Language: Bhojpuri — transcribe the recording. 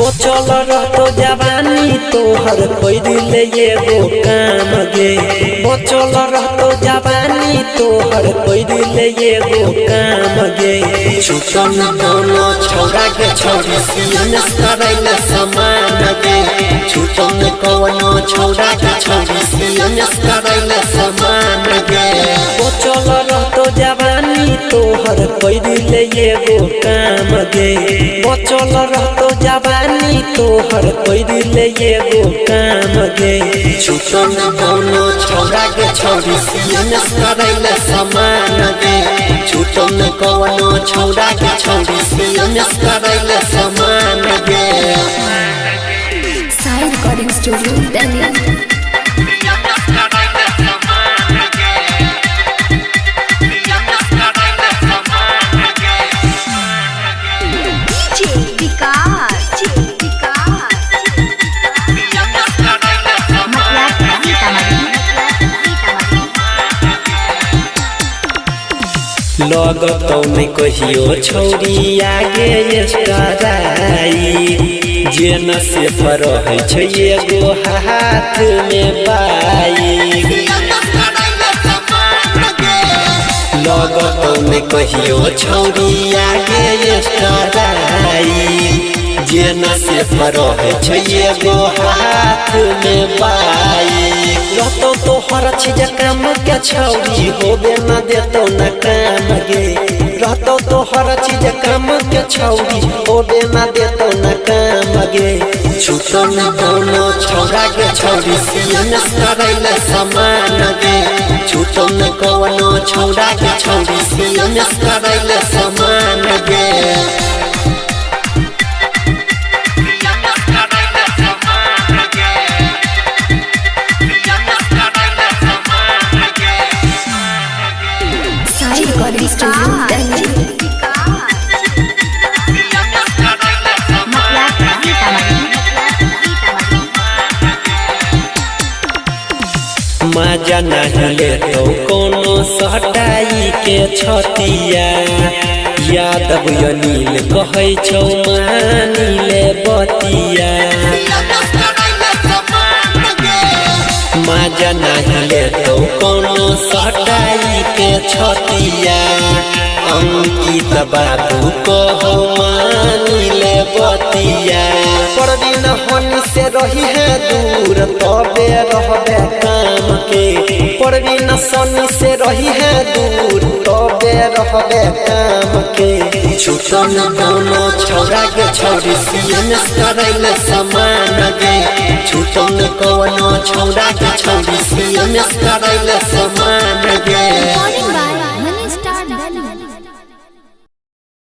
बचल रहतो जवानी तोहर कोई दिल एगो काम गे। बचल रहतो जवानी तोहर कोई दिल एगो काम गे। छुटन दोनों छौड़ा के छौड़ी सियन करैले समान गे। छुटन कोनो छौड़ा के छौड़ी सियन करैले समान गे। बचल रहतो जवानी तोहर कोई दिल एगो काम गे। बचल रहतो जवानी तोहर कोई दिल एगो काम गे। छुटन कोनो छौड़ा के छौड़ी सियन करैले समान गे। छुटन कोनो छौड़ा के छौड़ी सियन करैले समान गे। साई रिकॉर्डिंग स्टूडियो दिल्ली। लगतौ नहीं कहियो छौरी आगे स्टाराई। जे नशे पर है एगो हाथ में बाई। लगतौ नहीं कहियो छौरी आगे स्टाराई। जे नशे पर है एगो हाथ में बाई। रहतो तोहर चीज काम के छौरी होबे न देतो न काम गे। रहतो तोहर चीज काम के छौरी होबे न देतो न काम गे। छुटन कोनो छौड़ा के छौरी सियन करैले समान गे। छुटन कोनो छौड़ा के छौरी सियन करैले समान गे। मजा नहीं लेतो कोनो सटाई के छतिया। यादव अनिल कहै छौ मानिले बतिया। मजा नहीं लेतो कोनो सटाई के छतिया। अंकित बाबू कहो मानिले बतिया। परवीन हन से रही है दूर तबे रहबे काम के। परवीन सनी से रही है दूर तबे रहबे काम के। छुटन कोनो छौड़ा के छौड़ी सियन करैले समान गे। छुटन कोनो छौड़ा के छौड़ी सियन करैले समान गे।